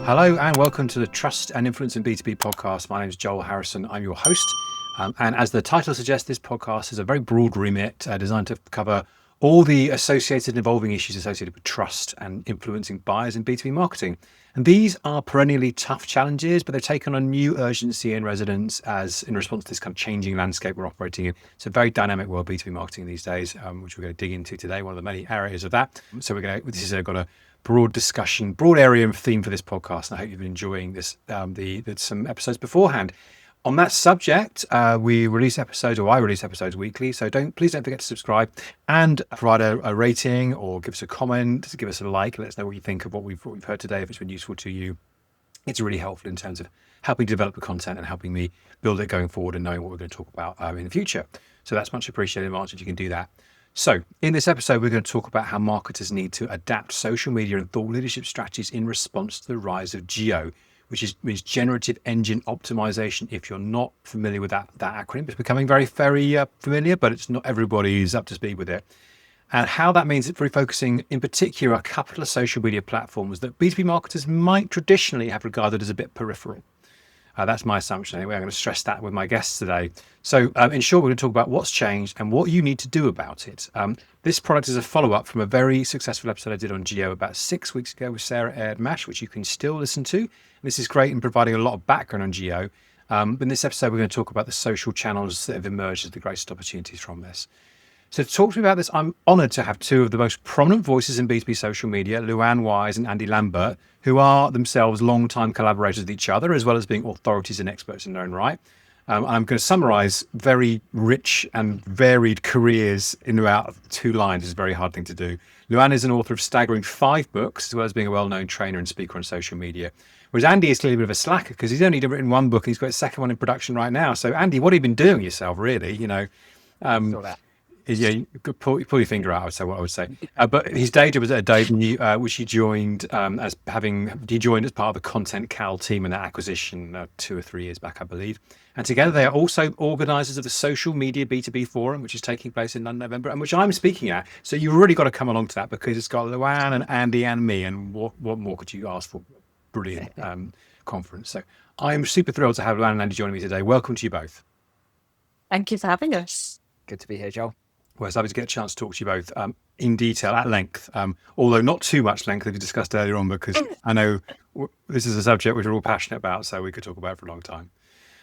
Hello and welcome to the Trust and Influence in B2B podcast. My name is Joel Harrison. I'm your host. And as the title suggests, this podcast is a very broad remit designed to cover all the associated and evolving issues associated with trust and influencing buyers in B2B marketing. And these are perennially tough challenges, but they've taken on new urgency and resonance as in response to this kind of changing landscape we're operating in. It's a very dynamic world, B2B marketing these days, which we're going to dig into today, one of the many areas of that. So this has got a broad discussion, broad area and theme for this podcast. And I hope you've been enjoying this, some episodes beforehand. On that subject, I release episodes weekly. So please don't forget to subscribe and provide a rating or give us a comment, give us a like, let us know what you think of what we've heard today. If it's been useful to you, it's really helpful in terms of helping develop the content and helping me build it going forward and knowing what we're going to talk about in the future. So that's much appreciated, March, if you can do that. So in this episode, we're going to talk about how marketers need to adapt social media and thought leadership strategies in response to the rise of GEO, which means Generative Engine Optimization. If you're not familiar with that acronym, it's becoming very, very familiar, but it's not everybody who's up to speed with it. And how that means it's really focusing in particular a couple of social media platforms that B2B marketers might traditionally have regarded as a bit peripheral. That's my assumption anyway. I'm going to stress that with my guests today. So in short, we're going to talk about what's changed and what you need to do about it. This product is a follow-up from a very successful episode I did on GEO about 6 weeks ago with Sarah Erdmash, which you can still listen to. And this is great in providing a lot of background on GEO. But in this episode, we're going to talk about the social channels that have emerged as the greatest opportunities from this. So to talk to me about this, I'm honoured to have two of the most prominent voices in B2B social media, Luan Wise and Andy Lambert, who are themselves long-time collaborators with each other, as well as being authorities and experts in their own right. I'm going to summarise very rich and varied careers in about 2 lines. It's a very hard thing to do. Luan is an author of staggering 5 books, as well as being a well-known trainer and speaker on social media. Whereas Andy is clearly a bit of a slacker because he's only written 1 book and he's got a second one in production right now. So Andy, what have you been doing yourself, really? Yeah, you could pull your finger out, I would say what I would say. But his day job was at Adobe, which he joined as part of the Content Cal team in that acquisition 2 or 3 years back, I believe. And together they are also organisers of the Social Media B2B Forum, which is taking place in London, November, and which I'm speaking at. So you've really got to come along to that because it's got Luan and Andy and me, and what more could you ask for? Brilliant conference. So I'm super thrilled to have Luan and Andy joining me today. Welcome to you both. Thank you for having us. Good to be here, Joel. Well, it's lovely to get a chance to talk to you both in detail, at length, although not too much length as we discussed earlier on, because I know this is a subject which we're all passionate about, so we could talk about it for a long time.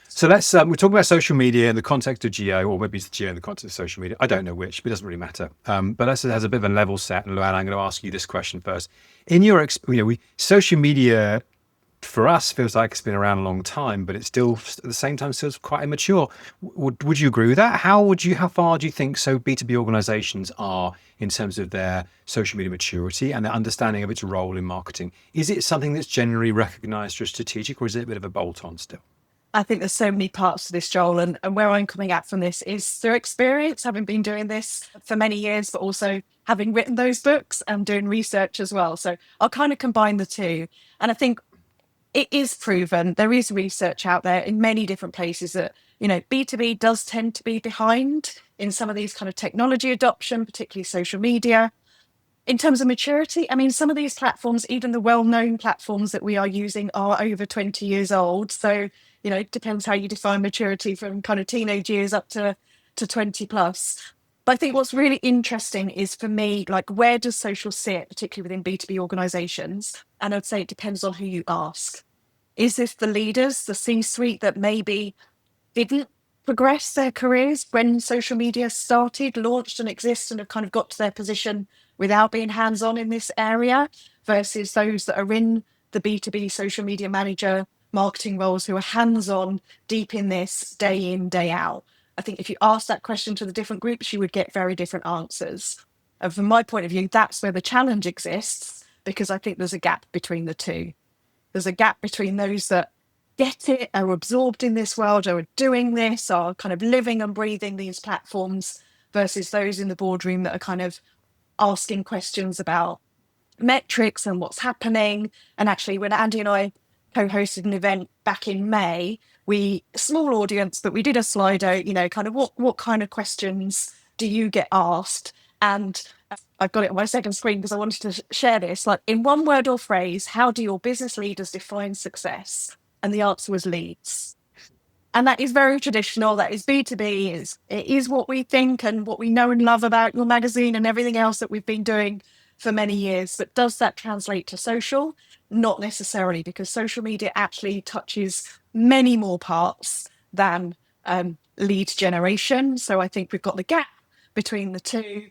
So we're talking about social media in the context of GEO, or maybe it's GEO in the context of social media. I don't know which, but it doesn't really matter. But as a bit of a level set, and Luan, I'm going to ask you this question first. In your social media for us feels like it's been around a long time, but it's still at the same time feels quite immature. Would you agree with that? How far do you think B2B organizations are in terms of their social media maturity and their understanding of its role in marketing? Is it something that's generally recognized as strategic, or is it a bit of a bolt-on still? I think there's so many parts to this, Joel, and where I'm coming at from this is through experience, having been doing this for many years, but also having written those books and doing research as well. So I'll kind of combine the two. And I think it is proven, there is research out there in many different places that, B2B does tend to be behind in some of these kind of technology adoption, particularly social media. In terms of maturity, some of these platforms, even the well-known platforms that we are using, are over 20 years old. So, it depends how you define maturity from kind of teenage years up to 20 plus. But I think what's really interesting is, for me, like, where does social sit, particularly within B2B organizations? And I'd say it depends on who you ask. Is this the leaders, the C-suite that maybe didn't progress their careers when social media started, launched and exist, and have kind of got to their position without being hands-on in this area, versus those that are in the B2B social media manager marketing roles who are hands-on, deep in this, day in, day out? I think if you ask that question to the different groups, you would get very different answers. And from my point of view, that's where the challenge exists, because I think there's a gap between the two. There's a gap between those that get it, are absorbed in this world, are doing this, are kind of living and breathing these platforms, versus those in the boardroom that are kind of asking questions about metrics and what's happening. And actually, when Andy and I co-hosted an event back in May, small audience, but we did a Slido, kind of what kind of questions do you get asked? And I've got it on my second screen because I wanted to share this. Like, in one word or phrase, how do your business leaders define success? And the answer was leads. And that is very traditional. That is B2B. It is what we think and what we know and love about your magazine and everything else that we've been doing for many years. But does that translate to social? Not necessarily, because social media actually touches many more parts than lead generation. So I think we've got the gap between the two.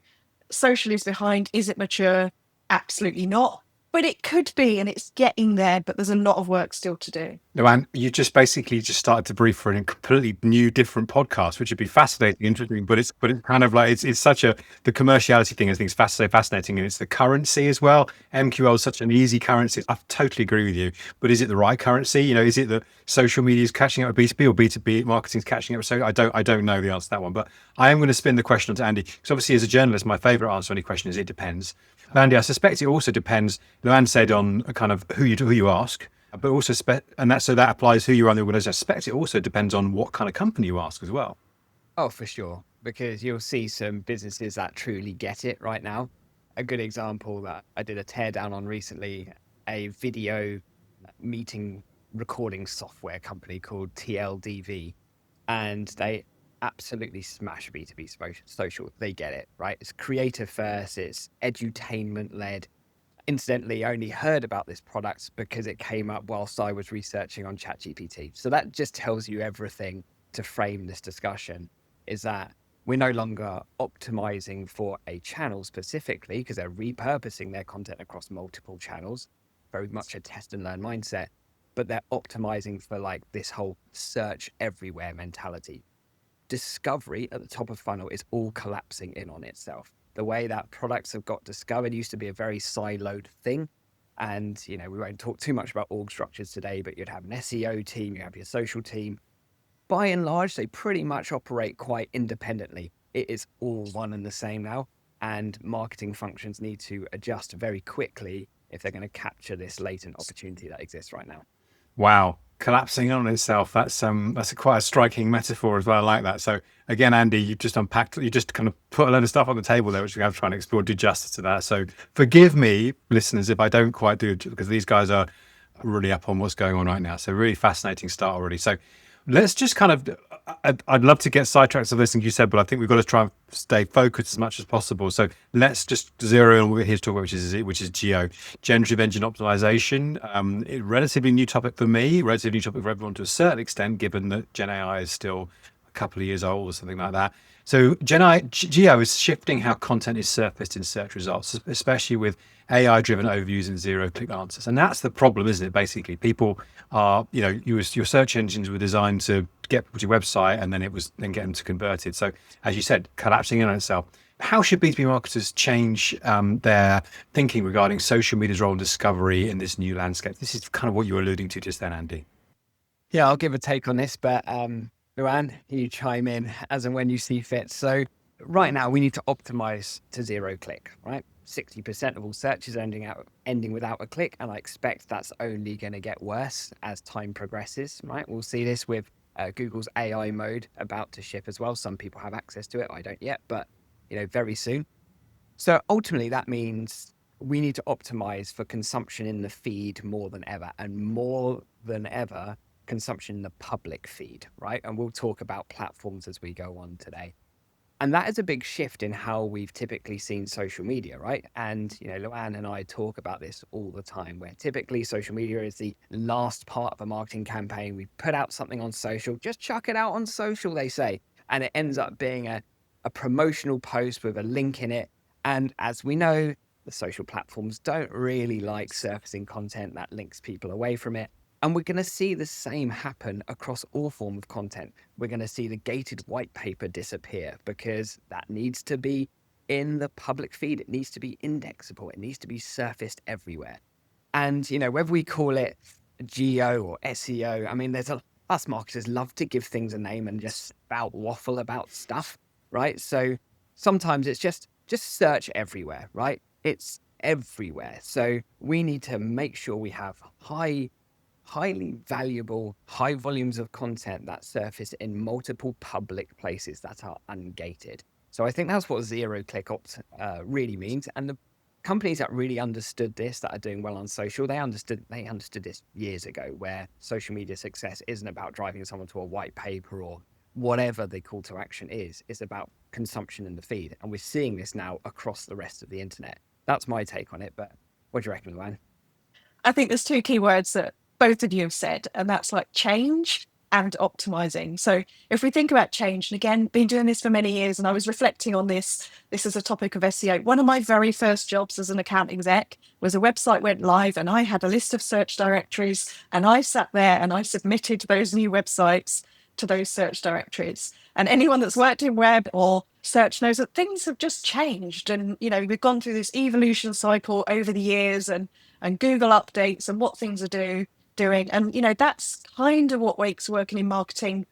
Social is behind. Is it mature? Absolutely not. But it could be, and it's getting there, but there's a lot of work still to do. Luan, you just basically just started to brief for a completely new, different podcast, which would be fascinating, interesting, but it's kind of like it's such the commerciality thing. I think is so fascinating, and it's the currency as well. MQL is such an easy currency. I totally agree with you, but is it the right currency? Is it that social media is catching up with B2B or B2B marketing is catching up? So I don't know the answer to that one, but I am going to spin the question on to Andy, because obviously as a journalist, my favorite answer to any question is it depends. Andy, I suspect it also depends. Luan said on kind of who you ask. But also, so that applies who you are in the organization. I suspect it also depends on what kind of company you ask as well. Oh, for sure. Because you'll see some businesses that truly get it right now. A good example that I did a teardown on recently, a video meeting recording software company called TLDV. And they absolutely smash B2B social. They get it, right? It's creative first, it's edutainment led. Incidentally, I only heard about this product because it came up whilst I was researching on ChatGPT. So that just tells you everything to frame this discussion, is that we're no longer optimizing for a channel specifically because they're repurposing their content across multiple channels, very much a test and learn mindset, but they're optimizing for like this whole search everywhere mentality. Discovery at the top of funnel is all collapsing in on itself. The way that products have got discovered used to be a very siloed thing. And, we won't talk too much about org structures today, but you'd have an SEO team, you have your social team. By and large, they pretty much operate quite independently. It is all one and the same now. And marketing functions need to adjust very quickly if they're going to capture this latent opportunity that exists right now. Wow. Collapsing on itself. That's quite a striking metaphor as well. I like that. So again, Andy, you just kind of put a load of stuff on the table there, which we're going to try and explore, do justice to that. So forgive me, listeners, if I don't quite do it, because these guys are really up on what's going on right now. So really fascinating start already. So let's just kind of, I'd love to get sidetracked of this thing you said, but I think we've got to try and stay focused as much as possible. So let's just zero in on what we're here to talk about, which is GEO, generative engine optimization. Relatively new topic for me, relatively new topic for everyone to a certain extent, given that Gen AI is still a couple of years old or something like that. So GEO is shifting how content is surfaced in search results, especially with AI-driven overviews and zero-click answers. And that's the problem, isn't it? Basically, people are, your search engines were designed to get people to your website and then get them to convert it. So as you said, collapsing in on itself. How should B2B marketers change their thinking regarding social media's role in discovery in this new landscape? This is kind of what you were alluding to just then, Andy. Yeah, I'll give a take on this, but Luan, you chime in as and when you see fit. So right now we need to optimize to zero click, right? 60% of all searches ending without a click. And I expect that's only going to get worse as time progresses, right? We'll see this with Google's AI mode about to ship as well. Some people have access to it. I don't yet, but very soon. So ultimately that means we need to optimize for consumption in the feed more than ever, and more than ever, consumption in the public feed, right? And we'll talk about platforms as we go on today. And that is a big shift in how we've typically seen social media, right? And, Luan and I talk about this all the time, where typically social media is the last part of a marketing campaign. We put out something on social, just chuck it out on social, they say. And it ends up being a promotional post with a link in it. And as we know, the social platforms don't really like surfacing content that links people away from it. And we're going to see the same happen across all forms of content. We're going to see the gated white paper disappear because that needs to be in the public feed. It needs to be indexable. It needs to be surfaced everywhere. And, whether we call it GEO or SEO, I mean, us marketers love to give things a name and just spout waffle about stuff, right? So sometimes it's just search everywhere, right? It's everywhere. So we need to make sure we have highly valuable, high volumes of content that surface in multiple public places that are ungated. So I think that's what zero-click really means. And the companies that really understood this, that are doing well on social, they understood this years ago, where social media success isn't about driving someone to a white paper or whatever the call to action is. It's about consumption in the feed. And we're seeing this now across the rest of the internet. That's my take on it. But what do you reckon, Luan? I think there's two key words that both of you have said, and that's like change and optimizing. So if we think about change, and again, been doing this for many years, and I was reflecting on this is a topic of SEO. One of my very first jobs as an account exec was a website went live and I had a list of search directories, and I sat there and I submitted those new websites to those search directories. And anyone that's worked in web or search knows that things have just changed. And, we've gone through this evolution cycle over the years, and Google updates and what things are doing. And, that's kind of what makes working in marketing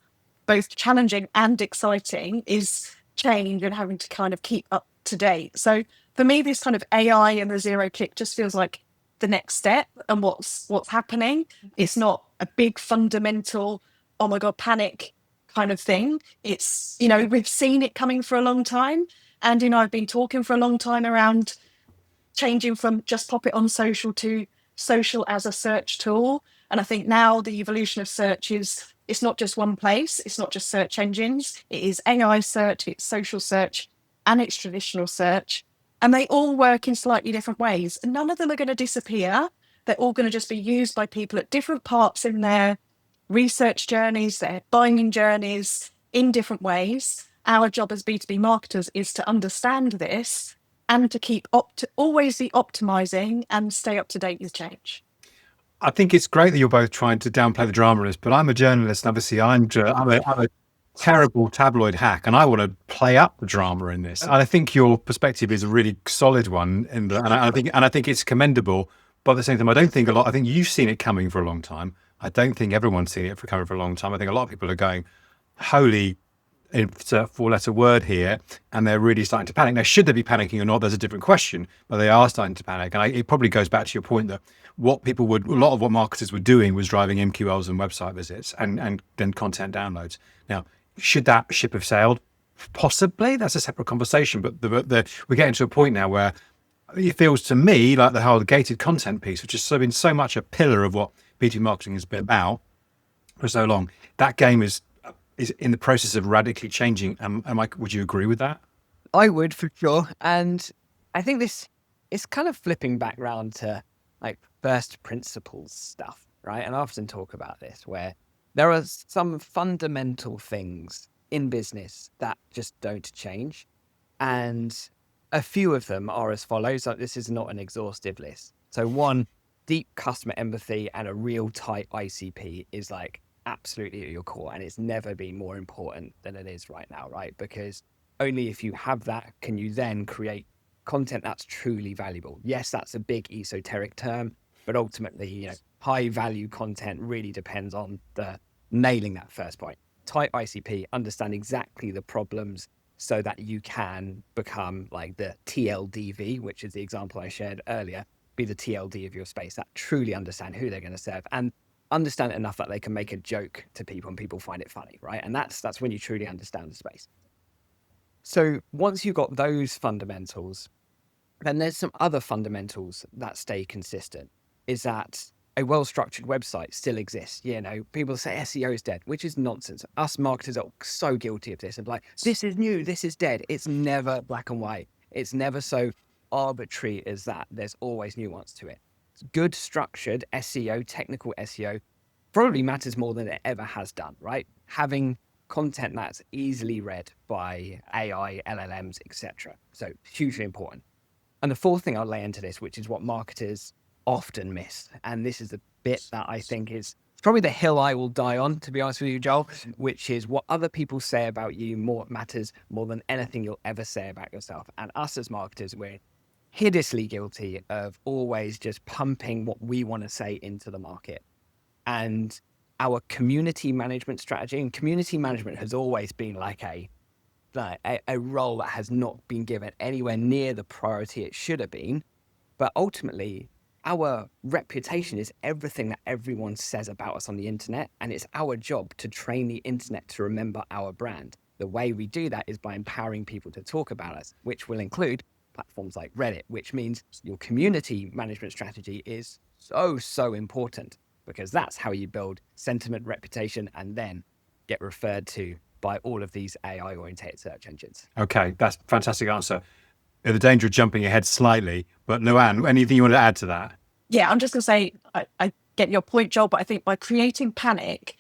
both challenging and exciting, is change and having to kind of keep up to date. So for me, this kind of AI and the zero click just feels like the next step and what's happening. It's not a big fundamental, oh my God, panic kind of thing. It's, we've seen it coming for a long time. And, I've been talking for a long time around changing from just pop it on social to social as a search tool. And I think now the evolution of search is, it's not just one place. It's not just search engines. It is AI search, it's social search, and it's traditional search. And they all work in slightly different ways. And none of them are going to disappear. They're all going to just be used by people at different parts in their research journeys, their buying journeys, in different ways. Our job as B2B marketers is to understand this and to keep always be optimizing and stay up to date with change. I think it's great that you're both trying to downplay the drama in this, but I'm a journalist, and obviously I'm a terrible tabloid hack, and I want to play up the drama in this. And I think your perspective is a really solid one, and I think it's commendable. But at the same time, I think you've seen it coming for a long time. I don't think everyone's seen it coming for a long time. I think a lot of people are going, holy, it's a four-letter word here, and they're really starting to panic. Now, should they be panicking or not, there's a different question, but they are starting to panic. And it probably goes back to your point that a lot of what marketers were doing was driving MQLs and website visits and then content downloads. Now, should that ship have sailed? Possibly. That's a separate conversation. But we're getting to a point now where it feels to me like the whole gated content piece, which has been so much a pillar of what B2B marketing has been about for so long, that game is in the process of radically changing. Would you agree with that? I would, for sure. And I think this is kind of flipping back round to like first principles stuff, right? And I often talk about this, where there are some fundamental things in business that just don't change. And a few of them are as follows. Like, this is not an exhaustive list. So one, deep customer empathy and a real tight ICP is like absolutely at your core, and it's never been more important than it is right now, right? Because only if you have that can you then create content that's truly valuable. Yes, that's a big esoteric term, but ultimately, high value content really depends on the nailing that first point. Tight ICP, understand exactly the problems so that you can become like the TLDV, which is the example I shared earlier, be the TLD of your space, that truly understand who they're going to serve and understand it enough that they can make a joke to people and people find it funny, right? And that's when you truly understand the space. So once you've got those fundamentals, then there's some other fundamentals that stay consistent, is that a well-structured website still exists. People say SEO is dead, which is nonsense. Us marketers are so guilty of this, of like, this is new, this is dead. It's never black and white. It's never so arbitrary as that. There's always nuance to it. Good structured SEO, technical SEO, probably matters more than it ever has done, right? Having content that's easily read by AI, LLMs, etc. So hugely important. And the fourth thing I'll lay into this, which is what marketers often miss, and this is the bit that I think is probably the hill I will die on, to be honest with you, Joel, which is what other people say about you matters more than anything you'll ever say about yourself. And us as marketers, we're hideously guilty of always just pumping what we want to say into the market. And our community management strategy, and community management has always been like a role that has not been given anywhere near the priority it should have been. But ultimately, our reputation is everything that everyone says about us on the internet. And it's our job to train the internet to remember our brand. The way we do that is by empowering people to talk about us, which will include platforms like Reddit, which means your community management strategy is so important, because that's how you build sentiment, reputation, and then get referred to by all of these AI oriented search engines. Okay, that's a fantastic answer. At the danger of jumping ahead slightly, but Luan, anything you want to add to that? Yeah, I'm just going to say, I get your point, Joel, but I think by creating panic,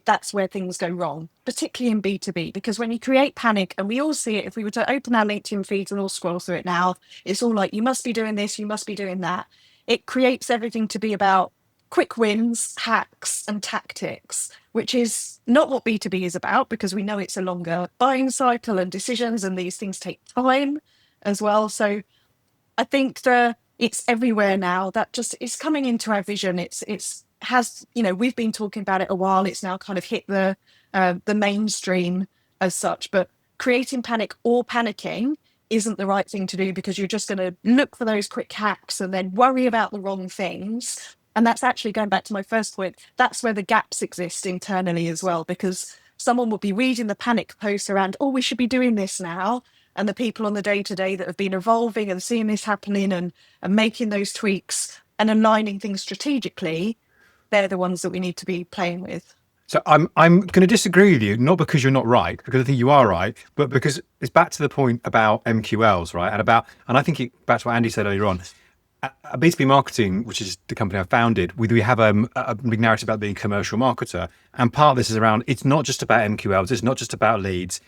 that's where things go wrong, particularly in B2B, because when you create panic, and we all see it, if we were to open our LinkedIn feeds and all scroll through it now, it's all like, you must be doing this, you must be doing that. It creates everything to be about quick wins, hacks, and tactics, which is not what B2B is about, because we know it's a longer buying cycle and decisions, and these things take time as well. So I think it's everywhere now. That just is coming into our vision. We've been talking about it a while. It's now kind of hit the mainstream as such. But creating panic or panicking isn't the right thing to do, because you're just going to look for those quick hacks and then worry about the wrong things. And that's actually, going back to my first point, that's where the gaps exist internally as well, because someone will be reading the panic posts around, oh, we should be doing this now. And the people on the day-to-day that have been evolving and seeing this happening and making those tweaks and aligning things strategically, they're the ones that we need to be playing with. So I'm going to disagree with you, not because you're not right, because I think you are right, but because it's back to the point about MQLs, right? And I think back to what Andy said earlier on. At B2B Marketing, which is the company I founded, we have a big narrative about being a commercial marketer. And part of this is around, it's not just about MQLs, it's not just about leads.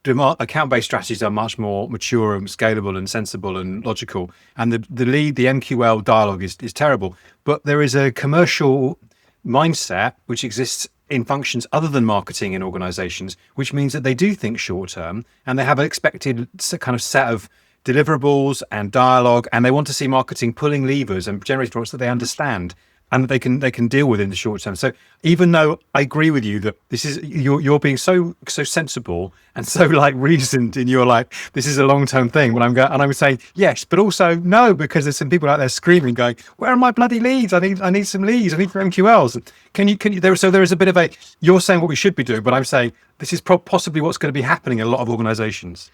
Account-based strategies are much more mature and scalable and sensible and logical. And the MQL dialogue is terrible. But there is a commercial mindset which exists in functions other than marketing in organizations, which means that they do think short term and they have an expected kind of set of deliverables and dialogue, and they want to see marketing pulling levers and generating products that they understand and that they can deal with in the short term. So even though I agree with you that this is you're being so sensible and so like reasoned in your like this is a long term thing, but I'm saying yes, but also no, because there's some people out there screaming, going, "Where are my bloody leads? I need some leads. I need some MQLs." Can you there? So there is a bit of a you're saying what we should be doing, but I'm saying this is possibly what's going to be happening in a lot of organizations.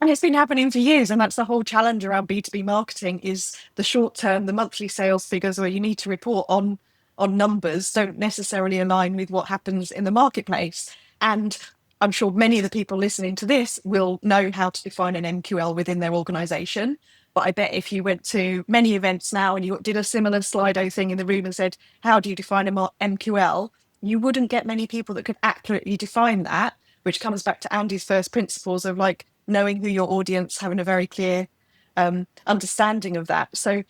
And it's been happening for years. And that's the whole challenge around B2B marketing, is the short term, the monthly sales figures where you need to report on numbers don't necessarily align with what happens in the marketplace. And I'm sure many of the people listening to this will know how to define an MQL within their organization. But I bet if you went to many events now and you did a similar Slido thing in the room and said, how do you define an MQL? You wouldn't get many people that could accurately define that, which comes back to Andy's first principles of like knowing who your audience, having a very clear understanding of that. So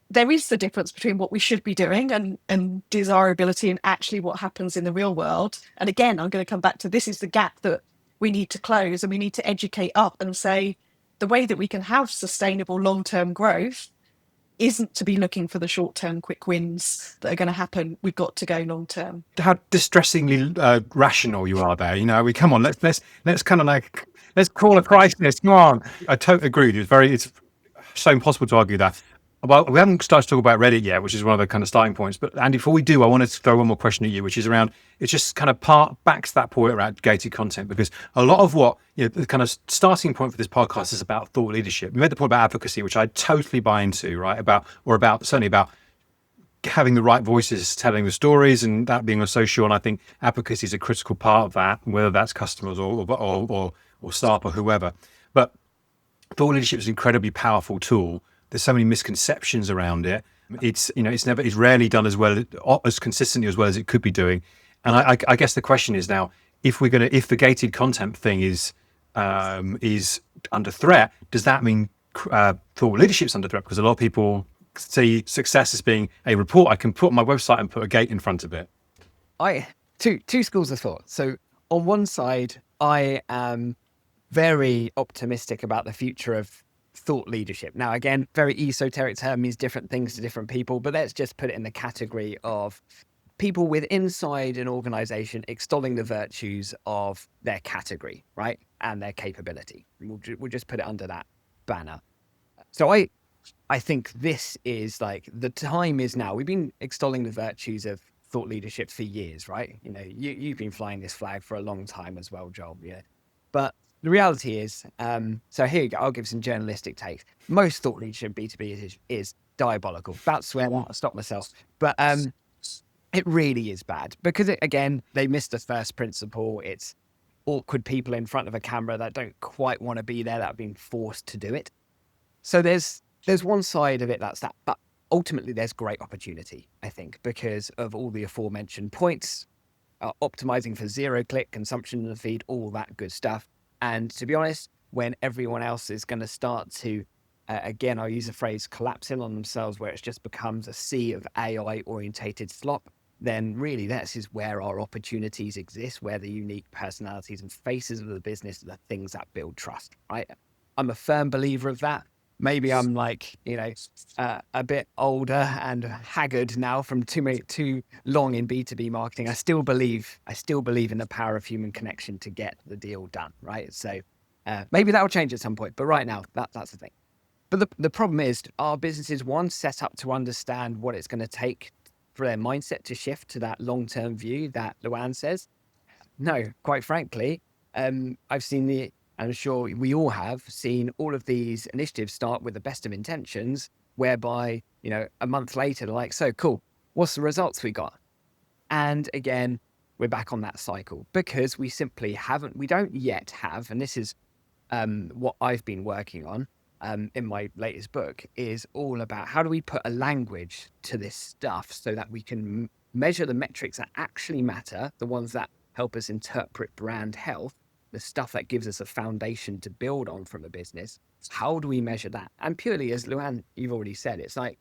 there is the difference between what we should be doing and desirability and actually what happens in the real world. And again, I'm going to come back to this is the gap that we need to close, and we need to educate up and say the way that we can have sustainable long-term growth isn't to be looking for the short-term quick wins that are going to happen. We've got to go long-term. How distressingly rational you are there. Come on, let's kind of like, let's call a crisis. Come on. I totally agree. It's so impossible to argue that. Well, we haven't started to talk about Reddit yet, which is one of the kind of starting points. But Andy, before we do, I wanted to throw one more question at you, which is around, it's just kind of back to that point around gated content, because a lot of what, the kind of starting point for this podcast is about thought leadership. We made the point about advocacy, which I totally buy into, right? Certainly about having the right voices telling the stories and that being on social. And I think advocacy is a critical part of that, whether that's customers or staff or whoever. But thought leadership is an incredibly powerful tool. There's so many misconceptions around it. It's rarely done as consistently as well as it could be doing. And I guess the question is now, if the gated content thing is under threat, does that mean thought leadership's under threat? Because a lot of people see success as being a report I can put on my website and put a gate in front of it. Two schools of thought. So on one side, I am very optimistic about the future of thought leadership. Now, again, very esoteric term, means different things to different people, but let's just put it in the category of people with inside an organization extolling the virtues of their category, right? And their capability. We'll just put it under that banner. So I think this is like, the time is now. We've been extolling the virtues of thought leadership for years, right? You've been flying this flag for a long time as well, Joel. Yeah. But the reality is, so here you go, I'll give some journalistic takes. Most thought leadership B2B is diabolical. About to swear, I'll stop myself. But it really is bad because, again, they missed the first principle. It's awkward people in front of a camera that don't quite want to be there, that have been forced to do it. So there's one side of it that's that. But ultimately, there's great opportunity, I think, because of all the aforementioned points, optimizing for zero-click consumption in the feed, all that good stuff. And to be honest, when everyone else is going to start to, again, I'll use the phrase collapsing on themselves, where it just becomes a sea of AI-orientated slop, then really this is where our opportunities exist, where the unique personalities and faces of the business are the things that build trust, right? I'm a firm believer of that. Maybe I'm like, a bit older and haggard now from too long in B2B marketing. I still believe in the power of human connection to get the deal done, right? So maybe that will change at some point, but right now that's the thing. But the problem is, our businesses, one, set up to understand what it's going to take for their mindset to shift to that long-term view that Luan says. No, quite frankly, I've seen I'm sure we all have seen all of these initiatives start with the best of intentions, whereby, a month later, they're like, so cool, what's the results we got? And again, we're back on that cycle because we don't yet have, and this is what I've been working on in my latest book, is all about how do we put a language to this stuff so that we can measure the metrics that actually matter, the ones that help us interpret brand health, the stuff that gives us a foundation to build on from a business. How do we measure that? And purely, as Luan, you've already said, it's like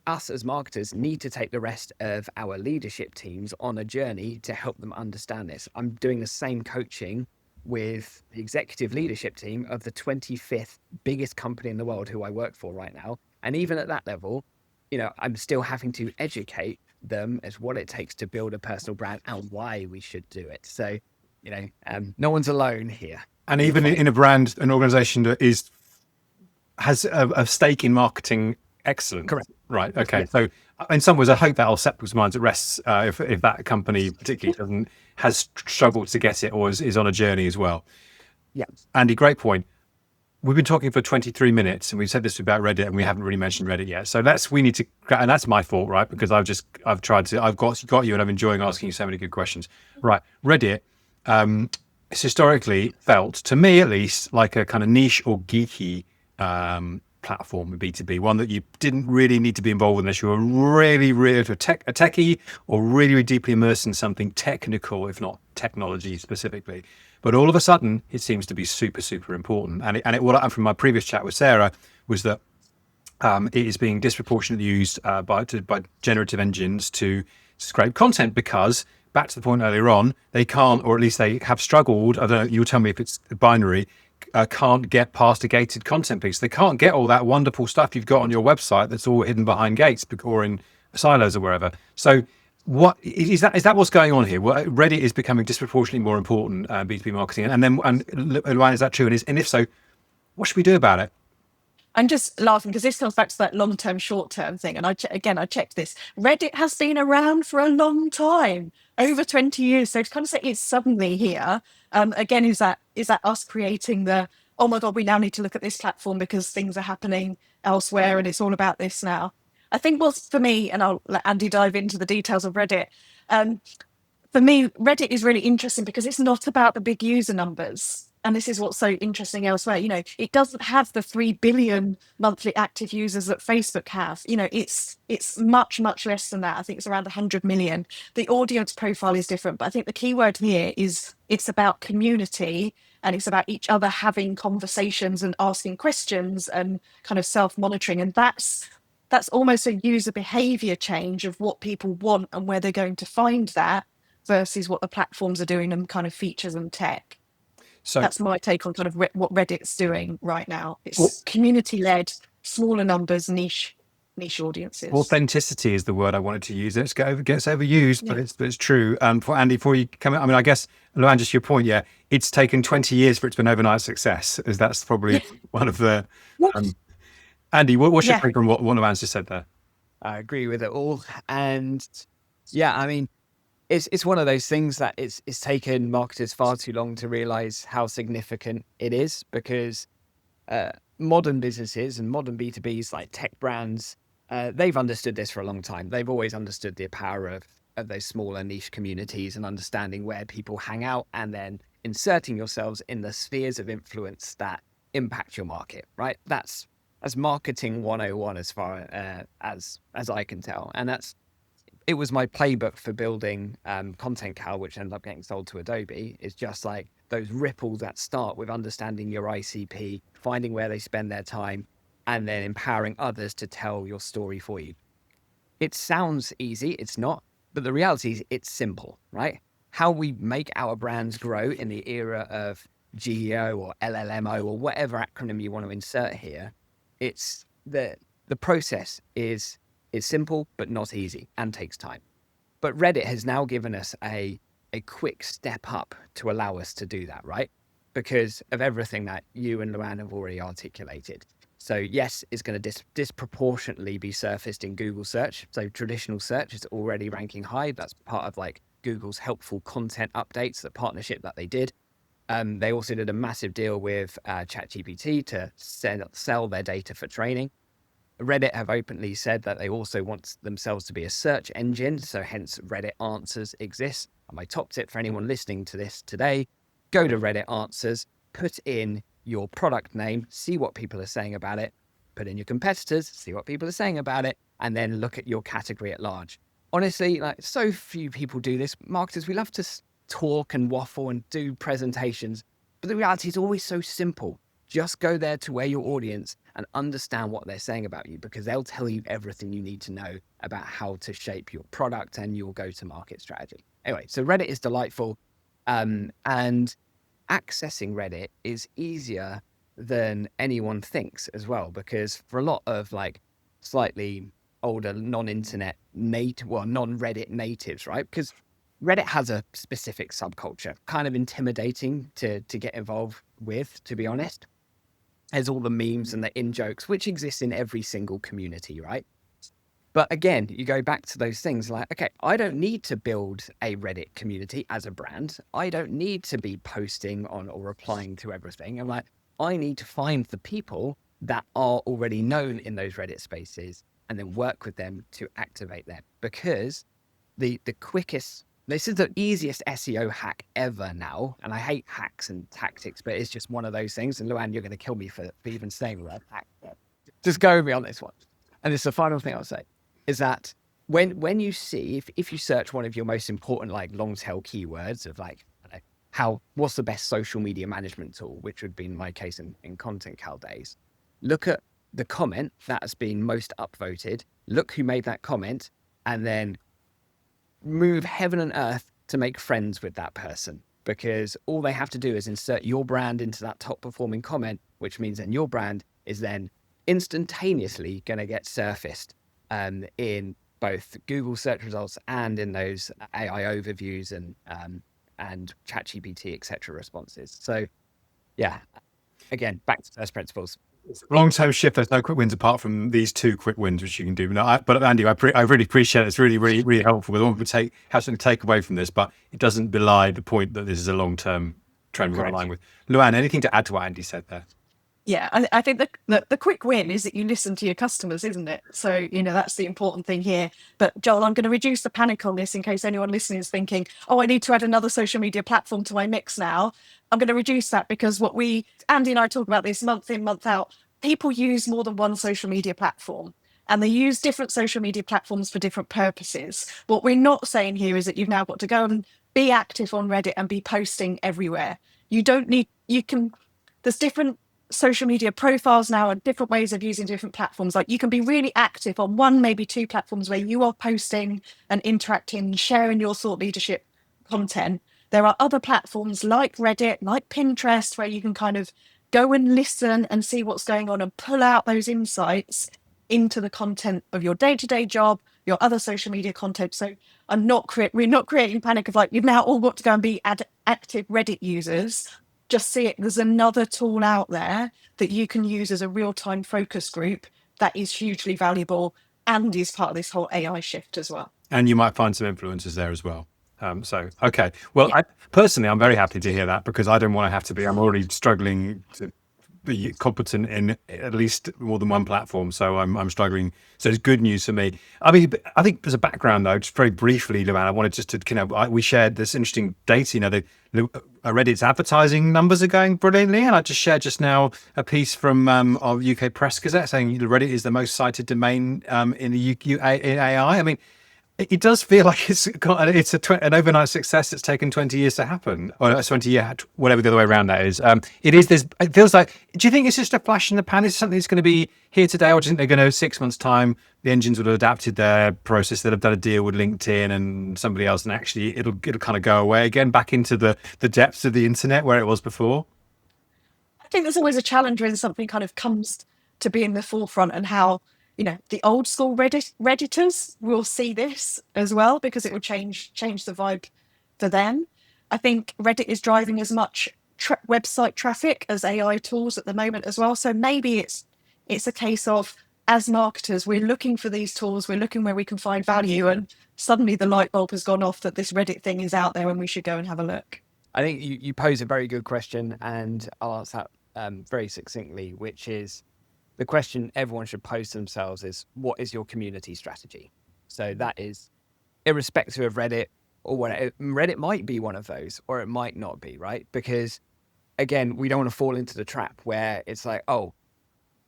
us as marketers need to take the rest of our leadership teams on a journey to help them understand this. I'm doing the same coaching with the executive leadership team of the 25th biggest company in the world who I work for right now. And even at that level, I'm still having to educate them as what it takes to build a personal brand and why we should do it. So, no one's alone here. And even in a brand, an organization that has a stake in marketing excellence. Correct. Right. Okay. Yeah. So in some ways, I hope that'll set people's minds at rest if that company particularly has struggled to get it or is on a journey as well. Yeah. Andy, great point. We've been talking for 23 minutes and we've said this about Reddit and we haven't really mentioned Reddit yet. So and that's my fault, right? Because I've got you and I'm enjoying asking you so many good questions. Right. Reddit, it's historically felt, to me at least, like a kind of niche or geeky platform in B2B, one that you didn't really need to be involved with unless you were really, really a techie or really, really deeply immersed in something technical, if not technology specifically. But all of a sudden, it seems to be super, super important. And what I from my previous chat with Sarah was that it is being disproportionately used by generative engines to scrape content because, back to the point earlier on, they can't, or at least they have struggled, I don't know, you'll tell me if it's binary, can't get past a gated content piece. They can't get all that wonderful stuff you've got on your website that's all hidden behind gates or in silos or wherever. So what is that what's going on here? Well, Reddit is becoming disproportionately more important B2B marketing. And Luan, is that true? And if so, what should we do about it? I'm just laughing because this comes back to that long-term, short-term thing. And I checked this. Reddit has been around for a long time, over 20 years. So to kind of say it's suddenly here, again, is that us creating oh my God, we now need to look at this platform because things are happening elsewhere and it's all about this now. I think for me, and I'll let Andy dive into the details of Reddit. For me, Reddit is really interesting because it's not about the big user numbers. And this is what's so interesting elsewhere. It doesn't have the 3 billion monthly active users that Facebook have. It's much, much less than that. I think it's around 100 million. The audience profile is different. But I think the key word here is it's about community and it's about each other having conversations and asking questions and kind of self-monitoring. And that's almost a user behavior change of what people want and where they're going to find that versus what the platforms are doing and kind of features and tech. So that's my take on kind of what Reddit's doing right now. It's community-led, smaller numbers, niche audiences. Authenticity is the word I wanted to use. It gets overused, but it's true. For Andy, before you come in, I guess, Luan, just your point, it's taken 20 years for it to be an overnight success, as that's probably one of the... Andy, what's your take on what Luan's just said there? I agree with it all. And Yeah, I mean, it's one of those things that it's taken marketers far too long to realize how significant it is, because modern businesses and modern B2Bs like tech brands, they've understood this for a long time. They've always understood the power of those smaller niche communities and understanding where people hang out and then inserting yourselves in the spheres of influence that impact your market, right? That's marketing 101 as far as I can tell. And it was my playbook for building Content Cal, which ended up getting sold to Adobe, is just like those ripples that start with understanding your ICP, finding where they spend their time, and then empowering others to tell your story for you. It sounds easy, it's not, but the reality is it's simple, right? How we make our brands grow in the era of GEO or LLMO or whatever acronym you want to insert here, it's the process is simple, but not easy and takes time. But Reddit has now given us a quick step up to allow us to do that, right? Because of everything that you and Luan have already articulated. So yes, it's going to disproportionately be surfaced in Google search. So traditional search is already ranking high. That's part of like Google's helpful content updates, the partnership that they did. They also did a massive deal with ChatGPT to sell their data for training. Reddit have openly said that they also want themselves to be a search engine, so hence Reddit Answers exists. And my top tip for anyone listening to this today, go to Reddit Answers, put in your product name, see what people are saying about it, put in your competitors, see what people are saying about it, and then look at your category at large. Honestly, like so few people do this. Marketers, we love to talk and waffle and do presentations, but the reality is always so simple. Just go there to where your audience and understand what they're saying about you, because they'll tell you everything you need to know about how to shape your product and your go-to-market strategy. Anyway, so Reddit is delightful, and accessing Reddit is easier than anyone thinks as well, because for a lot of like slightly older non-internet non-Reddit natives, right? Because Reddit has a specific subculture, kind of intimidating to get involved with, to be honest. There's all the memes and the in-jokes, which exist in every single community, right? But again, you go back to those things like, okay, I don't need to build a Reddit community as a brand. I don't need to be posting on or replying to everything. I'm like, I need to find the people that are already known in those Reddit spaces and then work with them to activate them. Because the quickest, this is the easiest SEO hack ever now. And I hate hacks and tactics, but it's just one of those things. And Luan, you're going to kill me for even saying that hack. Just go with me on this one. And it's the final thing I'll say is that when you see, if you search one of your most important, like long tail keywords of like, what's the best social media management tool, which would be in my case in Content Cal days, look at the comment that has been most upvoted, look who made that comment, and then move heaven and earth to make friends with that person, because all they have to do is insert your brand into that top performing comment, which means then your brand is then instantaneously going to get surfaced in both Google search results and in those AI overviews and ChatGPT, etc. responses. So yeah, again, back to first principles. Long-term shift. There's no quick wins apart from these two quick wins, which you can do. No, but Andy, I really appreciate it. It's really, really, really helpful. We don't want to have something to take away from this, but it doesn't belie the point that this is a long-term trend we're aligned with. Luan, anything to add to what Andy said there? Yeah, I think the quick win is that you listen to your customers, isn't it? So, that's the important thing here. But Joel, I'm going to reduce the panic on this in case anyone listening is thinking, oh, I need to add another social media platform to my mix now. I'm going to reduce that because Andy and I talk about this month in, month out, people use more than one social media platform. And they use different social media platforms for different purposes. What we're not saying here is that you've now got to go and be active on Reddit and be posting everywhere. There's different social media profiles now and different ways of using different platforms. Like you can be really active on one, maybe two platforms where you are posting and interacting, sharing your thought leadership content. There are other platforms like Reddit, like Pinterest, where you can kind of go and listen and see what's going on and pull out those insights into the content of your day-to-day job, your other social media content. So we're not creating panic of like, you've now all got to go and be active Reddit users. Just see it. There's another tool out there that you can use as a real-time focus group that is hugely valuable and is part of this whole AI shift as well. And you might find some influencers there as well. Okay. Well, Yeah. Personally, I'm very happy to hear that, because I don't want to have to be, I'm already struggling to be competent in at least more than one platform. So I'm struggling. So it's good news for me. I mean, I think as a background though, just very briefly, Luan, I wanted just to, we shared this interesting data, Reddit's advertising numbers are going brilliantly. And I just shared just now a piece from our UK Press Gazette saying Reddit is the most cited domain in the in AI. I mean, it does feel like it's an overnight success that's taken 20 years to happen, or 20 years, whatever the other way around that is. It feels like, do you think it's just a flash in the pan? Is it something that's going to be here today, or do you think they're going to, 6 months' time, the engines would have adapted their process, they'd have done a deal with LinkedIn and somebody else, and actually it'll kind of go away again, back into the depths of the internet where it was before? I think there's always a challenge when something kind of comes to be in the forefront, and how, the old school Redditors will see this as well, because it will change the vibe for them. I think Reddit is driving as much website traffic as AI tools at the moment as well. So maybe it's a case of, as marketers, we're looking for these tools, we're looking where we can find value, and suddenly the light bulb has gone off that this Reddit thing is out there and we should go and have a look. I think you pose a very good question, and I'll answer that very succinctly, which is, the question everyone should pose to themselves is, what is your community strategy? So that is irrespective of Reddit or whatever. Reddit might be one of those, or it might not be, right? Because again, we don't want to fall into the trap where it's like, oh,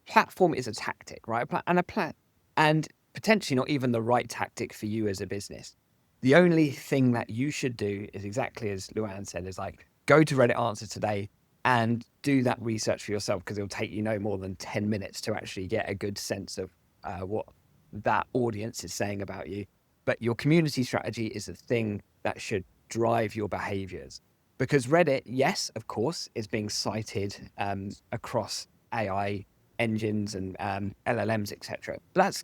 platform is a tactic, right? And potentially not even the right tactic for you as a business. The only thing that you should do is exactly as Luan said, is like, go to Reddit Answer today and do that research for yourself, because it'll take you no more than 10 minutes to actually get a good sense of what that audience is saying about you. But your community strategy is the thing that should drive your behaviors, because Reddit, yes, of course, is being cited across AI engines and LLMs, etc. But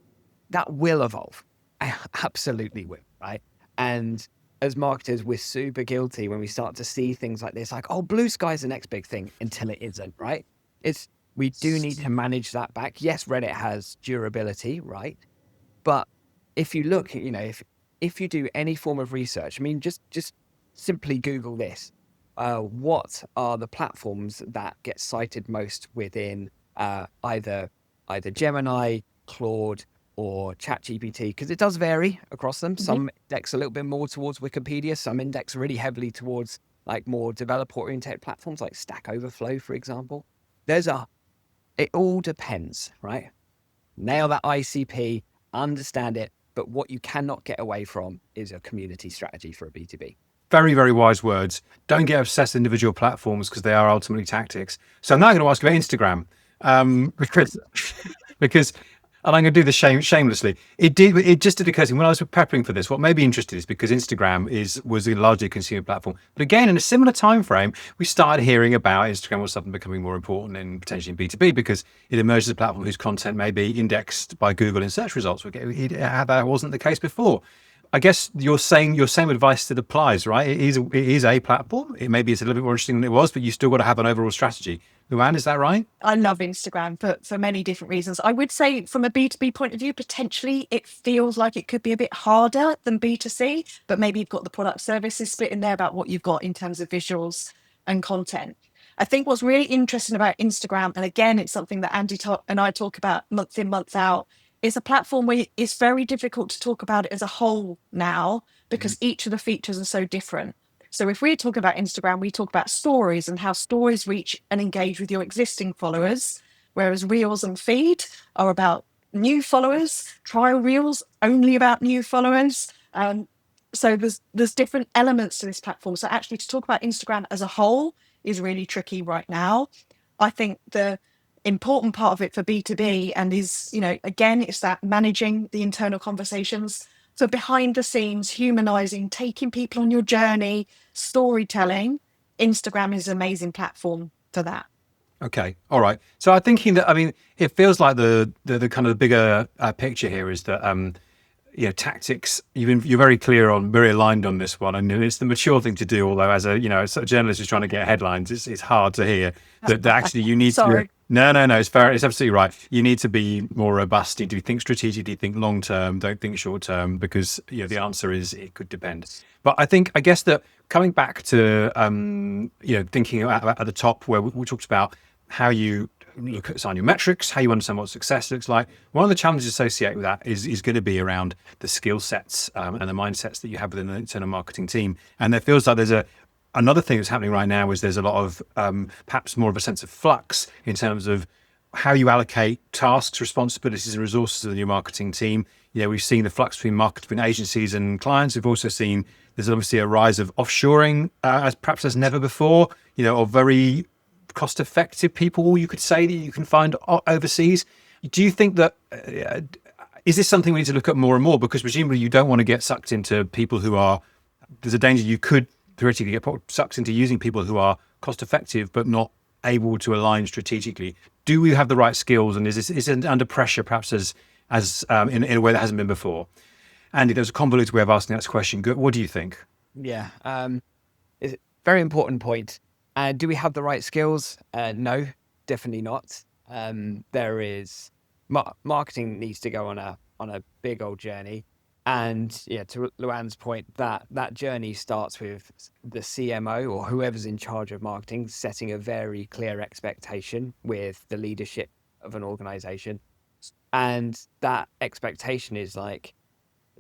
that will evolve. I absolutely will, right? And as marketers, we're super guilty when we start to see things like this, like, oh, blue sky is the next big thing, until it isn't, right? We do need to manage that back. Yes, Reddit has durability, right? But if you look, if you do any form of research, I mean, just simply Google this. What are the platforms that get cited most within either Gemini, Claude, or ChatGPT? Because it does vary across them. Some index a little bit more towards Wikipedia. Some index really heavily towards like more developer-oriented platforms like Stack Overflow, for example. It all depends, right? Nail that ICP, understand it, but what you cannot get away from is a community strategy for a B2B. Very, very wise words. Don't get obsessed with individual platforms, because they are ultimately tactics. So I'm now going to ask about Instagram, because and I'm going to do this shamelessly. It just did occur to me when I was prepping for this. What made me interested is because Instagram was a largely consumer platform. But again, in a similar time frame, we started hearing about Instagram was something becoming more important in potentially in B2B, because it emerged as a platform whose content may be indexed by Google in search results. That wasn't the case before. I guess you're saying your same advice still applies, right? It is a platform. Maybe it's a little bit more interesting than it was, but you still got to have an overall strategy. Luan, is that right? I love Instagram for many different reasons. I would say from a B2B point of view, potentially it feels like it could be a bit harder than B2C, but maybe you've got the product services split in there about what you've got in terms of visuals and content. I think what's really interesting about Instagram, and again, it's something that Andy and I talk about month in, month out, is a platform where it's very difficult to talk about it as a whole now, because each of the features are so different. So if we're talking about Instagram, we talk about stories and how stories reach and engage with your existing followers, whereas Reels and Feed are about new followers, trial Reels only about new followers. So there's different elements to this platform. So actually to talk about Instagram as a whole is really tricky right now. I think the important part of it for B2B and is, again, it's that managing the internal conversations. So behind the scenes, humanizing, taking people on your journey, storytelling, Instagram is an amazing platform for that. Okay. All right. So I'm thinking that, it feels like the kind of bigger picture here is that, tactics, you're very clear on, very aligned on this one. And it's the mature thing to do. Although as a journalist who's trying to get headlines, it's hard to hear that actually you need to, No, no, no. It's fair. It's absolutely right. You need to be more robust. You need to think strategically, think long term. Don't think short term, because the answer is it could depend. But I guess that coming back to thinking at the top where we talked about how you look at your metrics, how you understand what success looks like. One of the challenges associated with that is going to be around the skill sets and the mindsets that you have within the internal marketing team. And there feels like there's another thing that's happening right now is there's a lot of perhaps more of a sense of flux in terms of how you allocate tasks, responsibilities, and resources of your marketing team. We've seen the flux between agencies and clients. We've also seen there's obviously a rise of offshoring as never before. Of very cost-effective people, you could say, that you can find overseas. Do you think that is this something we need to look at more and more? Because presumably you don't want to get sucked into people who are. There's a danger you could theoretically get sucked into using people who are cost effective but not able to align strategically. Do we have the right skills, and is it under pressure perhaps as in a way that hasn't been before? Andy, there's a convoluted way of asking that question. What do you think? Yeah, it's a very important point. Do we have the right skills? No, definitely not. There is marketing needs to go on a big old journey. And to Luan's point, that journey starts with the CMO or whoever's in charge of marketing setting a very clear expectation with the leadership of an organization. And that expectation is like,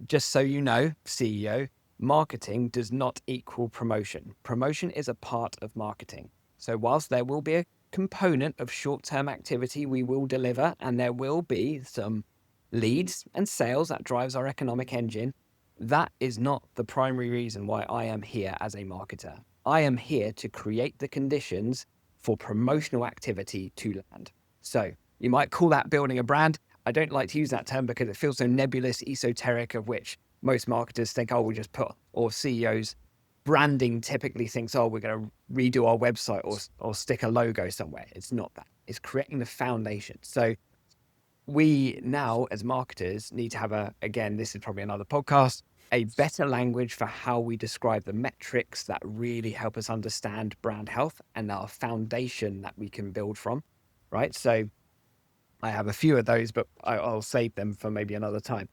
just so you know, CEO, marketing does not equal promotion. Promotion is a part of marketing. So whilst there will be a component of short-term activity we will deliver, and there will be some leads and sales that drives our economic engine, that is not the primary reason why I am here as a marketer. I am here to create the conditions for promotional activity to land. So you might call that building a brand. I don't like to use that term because it feels so nebulous, esoteric, of which most marketers think, oh, we'll just put, or CEOs, branding typically thinks, oh, we're going to redo our website or stick a logo somewhere. It's not that. It's creating the foundation. So we now, as marketers, need to have again, this is probably another podcast, a better language for how we describe the metrics that really help us understand brand health and our foundation that we can build from, right? So I have a few of those, but I'll save them for maybe another time.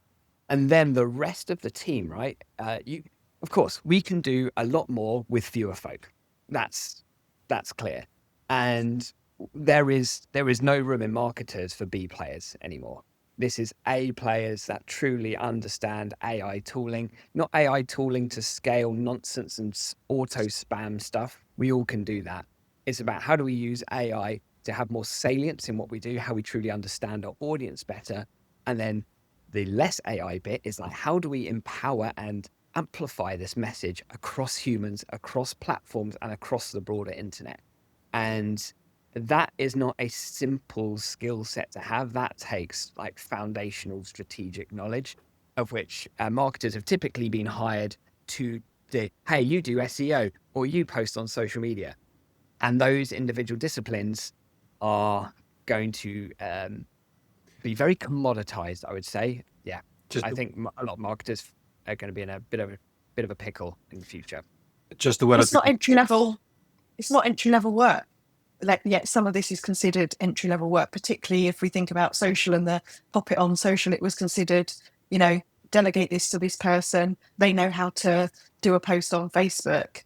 And then the rest of the team, right? Of course, we can do a lot more with fewer folk. That's clear. And there is no room in marketers for B players anymore. This is A players that truly understand AI tooling, not AI tooling to scale nonsense and auto spam stuff. We all can do that. It's about how do we use AI to have more salience in what we do, how we truly understand our audience better. And then the less AI bit is like, how do we empower and amplify this message across humans, across platforms, and across the broader internet? And that is not a simple skill set to have. That takes like foundational strategic knowledge, of which marketers have typically been hired to do, hey, you do SEO or you post on social media. And those individual disciplines are going to be very commoditized, I would say. Yeah, I think a lot of marketers are going to be in a bit of a pickle in the future. Just the word. It's not entry level. It's not entry level work. Like, yet some of this is considered entry level work, particularly if we think about social and the pop it on social. It was considered, delegate this to this person. They know how to do a post on Facebook.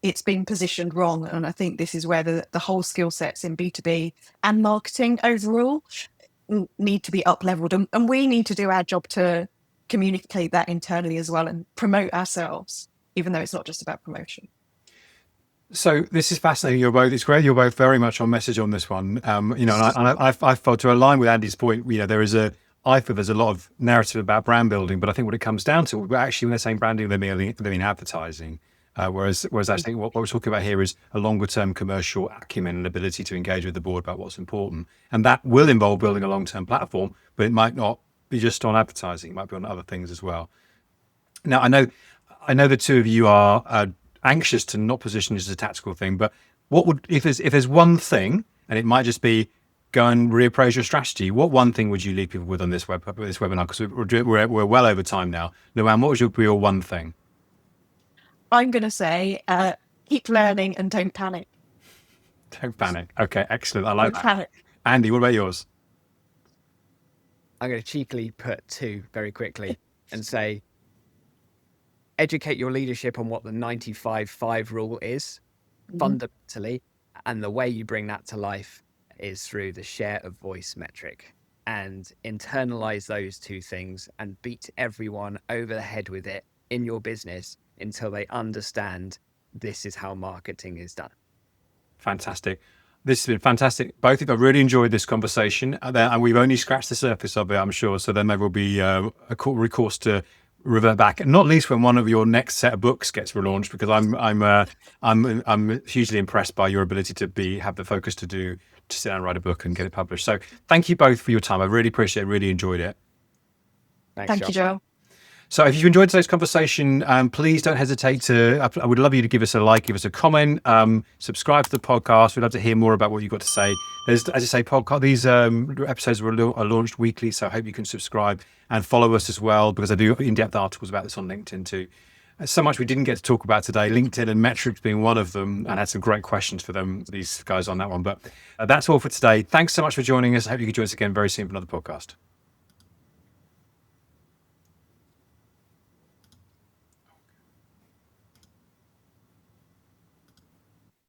It's been positioned wrong. And I think this is where the whole skill sets in B2B and marketing overall need to be up leveled. And we need to do our job to communicate that internally as well and promote ourselves, even though it's not just about promotion. So this is fascinating. It's great. You're both very much on message on this one. And I felt to align with Andy's point. There's a lot of narrative about brand building, but I think what it comes down to, actually, when they're saying branding, they mean advertising. Whereas I think what we're talking about here is a longer term commercial acumen and ability to engage with the board about what's important, and that will involve building a long term platform, but it might not be just on advertising. It might be on other things as well. Now, I know the two of you are anxious to not position this as a tactical thing, but what would, if there's one thing, and it might just be go and reappraise your strategy, what one thing would you leave people with on this webinar? Because we're well over time now. Luan, what would be your one thing? I'm going to say keep learning and don't panic. Don't panic. Okay, excellent. I like that. Panic. Andy, what about yours? I'm going to cheekily put 2 very quickly and say, educate your leadership on what the 95-5 rule is fundamentally. And the way you bring that to life is through the share of voice metric, and internalize those 2 things and beat everyone over the head with it in your business until they understand this is how marketing is done. Fantastic. This has been fantastic. Both of you, I really enjoyed this conversation, and we've only scratched the surface of it, I'm sure. So then there will be a recourse to revert back, and not least when one of your next set of books gets relaunched, because I'm hugely impressed by your ability to have the focus to sit down and write a book and get it published. So thank you both for your time. I really appreciate it. Really enjoyed it. Thanks, Thank you, Joel. So if you've enjoyed today's conversation, please don't hesitate to, I would love you to give us a like, give us a comment, subscribe to the podcast. We'd love to hear more about what you've got to say. There's, as I say, these episodes are launched weekly, so I hope you can subscribe and follow us as well, because I do in-depth articles about this on LinkedIn too. So much we didn't get to talk about today, LinkedIn and metrics being one of them, and had some great questions for these guys on that one. But that's all for today. Thanks so much for joining us. I hope you can join us again very soon for another podcast.